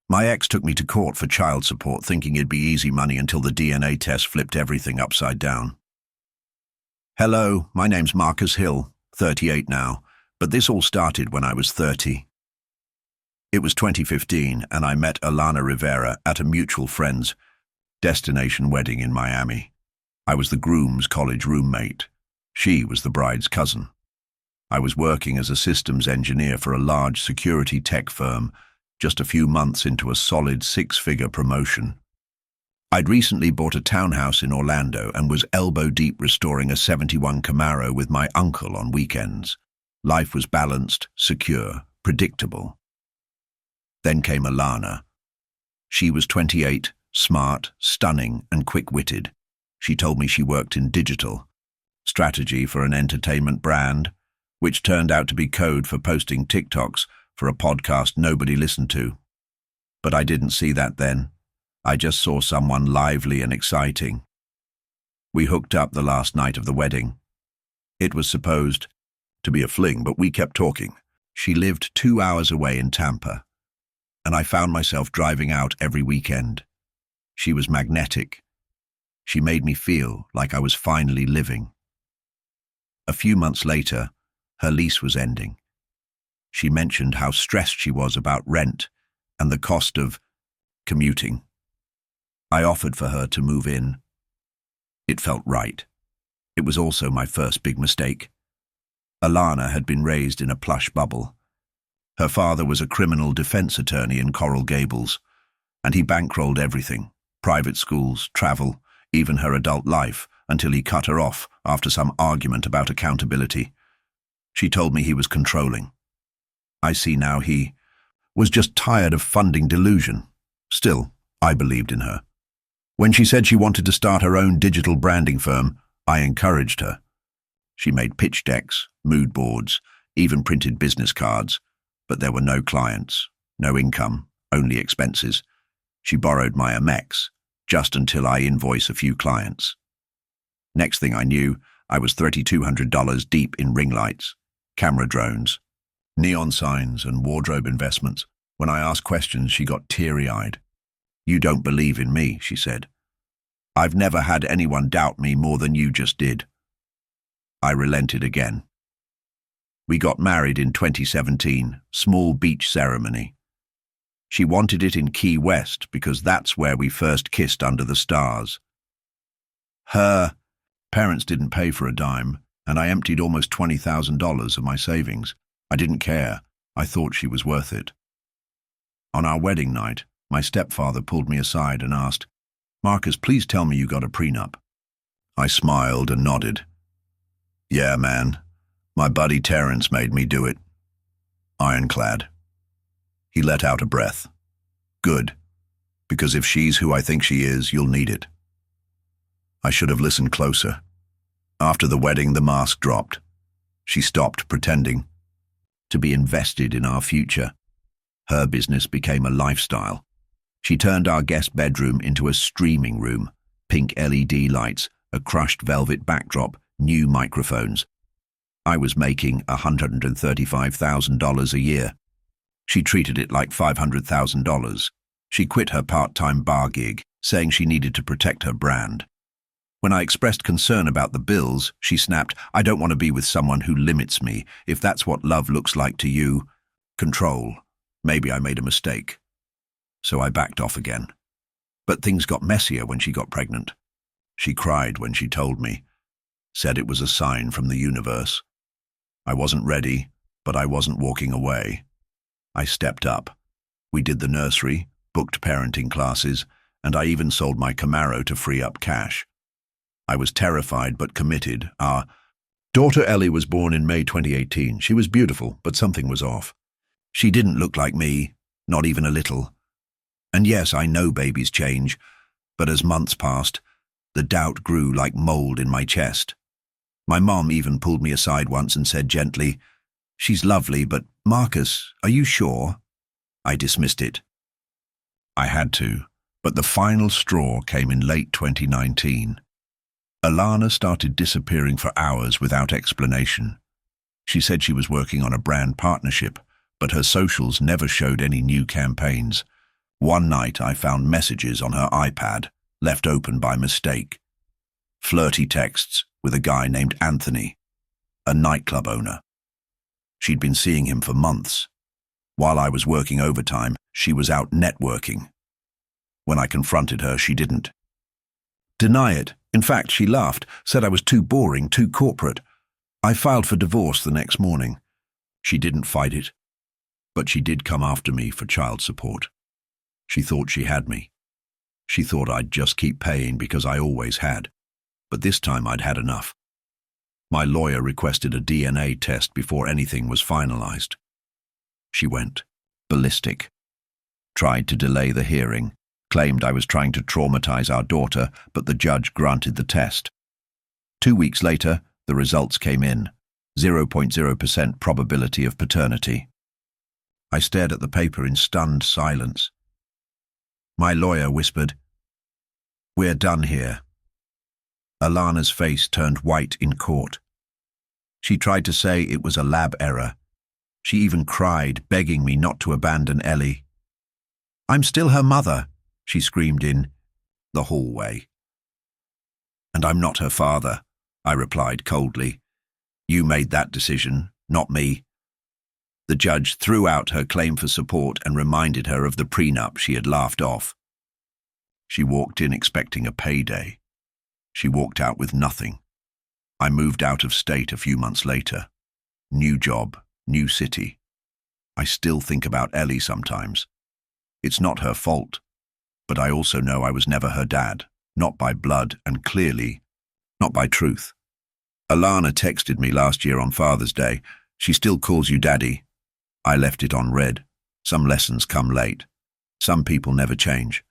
My ex took me to court for child support, thinking it'd be easy money until the DNA test flipped everything upside down. Hello, my name's Marcus Hill, 38 now, but this all started when I was 30. It was 2015, and I met Alana Rivera at a mutual friend's destination wedding in Miami. I was the groom's college roommate. She was the bride's cousin. I was working as a systems engineer for a large security tech firm, just a few months into a solid six-figure promotion. I'd recently bought a townhouse in Orlando and was elbow-deep restoring a '71 Camaro with my uncle on weekends. Life was balanced, secure, predictable. Then came Alana. She was 28, smart, stunning, and quick-witted. She told me she worked in digital strategy for an entertainment brand, which turned out to be code for posting TikToks for a podcast nobody listened to. But I didn't see that then. I just saw someone lively and exciting. We hooked up the last night of the wedding. It was supposed to be a fling, but we kept talking. She lived 2 hours away in Tampa, and I found myself driving out every weekend. She was magnetic. She made me feel like I was finally living. A few months later, her lease was ending. She mentioned how stressed she was about rent and the cost of commuting. I offered for her to move in. It felt right. It was also my first big mistake. Alana had been raised in a plush bubble. Her father was a criminal defense attorney in Coral Gables, and he bankrolled everything: private schools, travel, even her adult life, until he cut her off after some argument about accountability. She told me he was controlling. I see now he was just tired of funding delusion. Still, I believed in her. When she said she wanted to start her own digital branding firm, I encouraged her. She made pitch decks, mood boards, even printed business cards, but there were no clients, no income, only expenses. She borrowed my Amex, just until I invoice a few clients. Next thing I knew, I was $3,200 deep in ring lights, camera drones, neon signs, and wardrobe investments. When I asked questions, she got teary-eyed. "You don't believe in me," she said. "I've never had anyone doubt me more than you just did." I relented again. We got married in 2017, small beach ceremony. She wanted it in Key West because that's where we first kissed under the stars. Her parents didn't pay for a dime, and I emptied almost $20,000 of my savings. I didn't care. I thought she was worth it. On our wedding night, my stepfather pulled me aside and asked, "Marcus, please tell me you got a prenup." I smiled and nodded. "Yeah, man. My buddy Terrence made me do it." Ironclad. He let out a breath. "Good, because if she's who I think she is, you'll need it." I should have listened closer. After the wedding, the mask dropped. She stopped pretending to be invested in our future. Her business became a lifestyle. She turned our guest bedroom into a streaming room, pink LED lights, a crushed velvet backdrop, new microphones. I was making $135,000 a year. She treated it like $500,000. She quit her part-time bar gig, saying she needed to protect her brand. When I expressed concern about the bills, she snapped, "I don't want to be with someone who limits me. If that's what love looks like to you, control." Maybe I made a mistake. So I backed off again. But things got messier when she got pregnant. She cried when she told me, said it was a sign from the universe. I wasn't ready, but I wasn't walking away. I stepped up. We did the nursery, booked parenting classes, and I even sold my Camaro to free up cash. I was terrified but committed. Our daughter Ellie was born in May 2018. She was beautiful, but something was off. She didn't look like me, not even a little. And yes, I know babies change, but as months passed, the doubt grew like mold in my chest. My mom even pulled me aside once and said gently, "She's lovely, but Marcus, are you sure?" I dismissed it. I had to, but the final straw came in late 2019. Alana started disappearing for hours without explanation. She said she was working on a brand partnership, but her socials never showed any new campaigns. One night I found messages on her iPad, left open by mistake. Flirty texts with a guy named Anthony, a nightclub owner. She'd been seeing him for months. While I was working overtime, she was out networking. When I confronted her, she didn't deny it. In fact, she laughed, said I was too boring, too corporate. I filed for divorce the next morning. She didn't fight it, but she did come after me for child support. She thought she had me. She thought I'd just keep paying because I always had. But this time I'd had enough. My lawyer requested a DNA test before anything was finalized. She went ballistic. Tried to delay the hearing. Claimed I was trying to traumatize our daughter, but the judge granted the test. 2 weeks later, the results came in. 0.0% probability of paternity. I stared at the paper in stunned silence. My lawyer whispered, "We're done here." Alana's face turned white in court. She tried to say it was a lab error. She even cried, begging me not to abandon Ellie. "I'm still her mother," she screamed in the hallway. "And I'm not her father," I replied coldly. "You made that decision, not me." The judge threw out her claim for support and reminded her of the prenup she had laughed off. She walked in expecting a payday. She walked out with nothing. I moved out of state a few months later. New job, new city. I still think about Ellie sometimes. It's not her fault, but I also know I was never her dad, not by blood and clearly not by truth. Alana texted me last year on Father's Day. "She still calls you Daddy." I left it on red. Some lessons come late. Some people never change.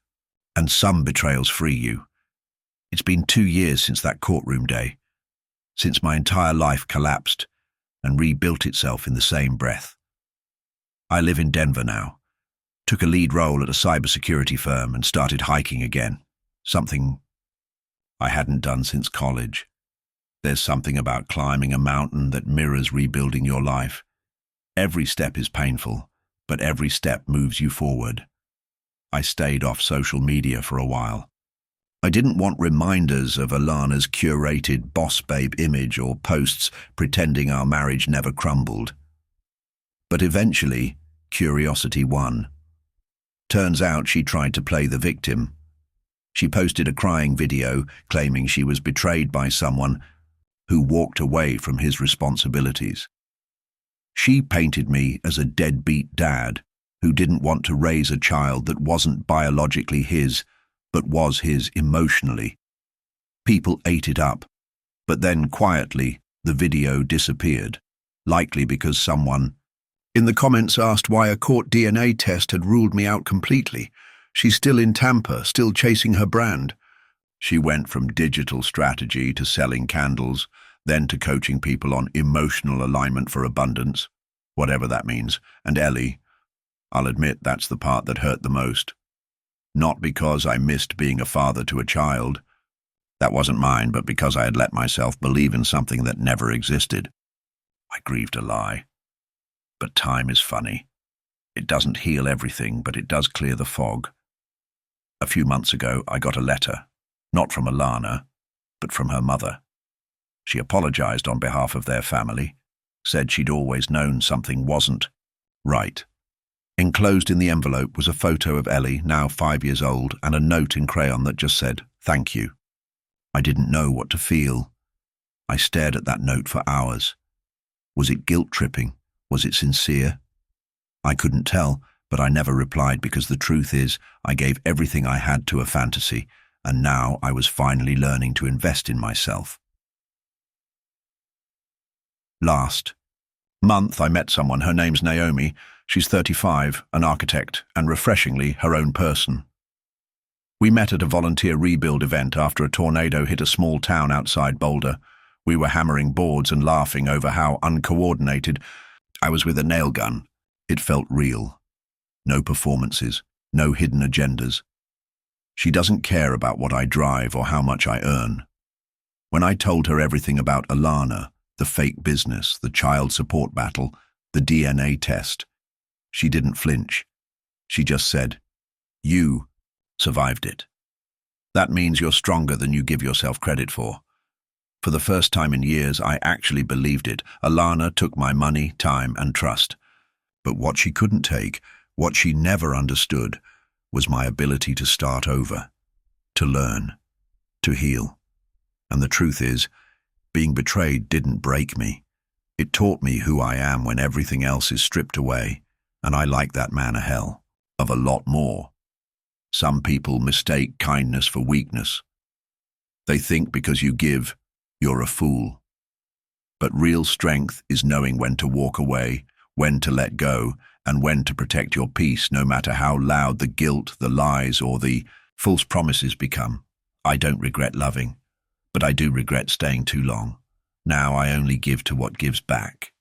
And some betrayals free you. It's been 2 years since that courtroom day, since my entire life collapsed and rebuilt itself in the same breath. I live in Denver now. Took a lead role at a cybersecurity firm and started hiking again. Something I hadn't done since college. There's something about climbing a mountain that mirrors rebuilding your life. Every step is painful, but every step moves you forward. I stayed off social media for a while. I didn't want reminders of Alana's curated boss babe image or posts pretending our marriage never crumbled. But eventually, curiosity won. Turns out she tried to play the victim. She posted a crying video claiming she was betrayed by someone who walked away from his responsibilities. She painted me as a deadbeat dad who didn't want to raise a child that wasn't biologically his, but was his emotionally. People ate it up, but then quietly the video disappeared, likely because someone in the comments asked why a court DNA test had ruled me out completely. She's still in Tampa, still chasing her brand. She went from digital strategy to selling candles, then to coaching people on emotional alignment for abundance, whatever that means. And Ellie, I'll admit that's the part that hurt the most. Not because I missed being a father to a child. That wasn't mine, but because I had let myself believe in something that never existed. I grieved a lie. But time is funny. It doesn't heal everything, but it does clear the fog. A few months ago, I got a letter, not from Alana, but from her mother. She apologized on behalf of their family, said she'd always known something wasn't right. Enclosed in the envelope was a photo of Ellie, now 5 years old, and a note in crayon that just said, "Thank you." I didn't know what to feel. I stared at that note for hours. Was it guilt-tripping? Was it sincere? I couldn't tell, but I never replied because the truth is, I gave everything I had to a fantasy, and now I was finally learning to invest in myself. Last month, I met someone. Her name's Naomi. She's 35, an architect, and refreshingly her own person. We met at a volunteer rebuild event after a tornado hit a small town outside Boulder. We were hammering boards and laughing over how uncoordinated I was with a nail gun. It felt real. No performances, no hidden agendas. She doesn't care about what I drive or how much I earn. When I told her everything about Alana, the fake business, the child support battle, the DNA test, she didn't flinch. She just said, You survived it. That means you're stronger than you give yourself credit for. For the first time in years, I actually believed it. Alana took my money, time, and trust. But what she couldn't take, what she never understood, was my ability to start over, to learn, to heal. And the truth is, being betrayed didn't break me. It taught me who I am when everything else is stripped away, and I like that man a hell of a lot more. Some people mistake kindness for weakness. They think because you give, you're a fool. But real strength is knowing when to walk away, when to let go, and when to protect your peace, no matter how loud the guilt, the lies, or the false promises become. I don't regret loving, but I do regret staying too long. Now I only give to what gives back.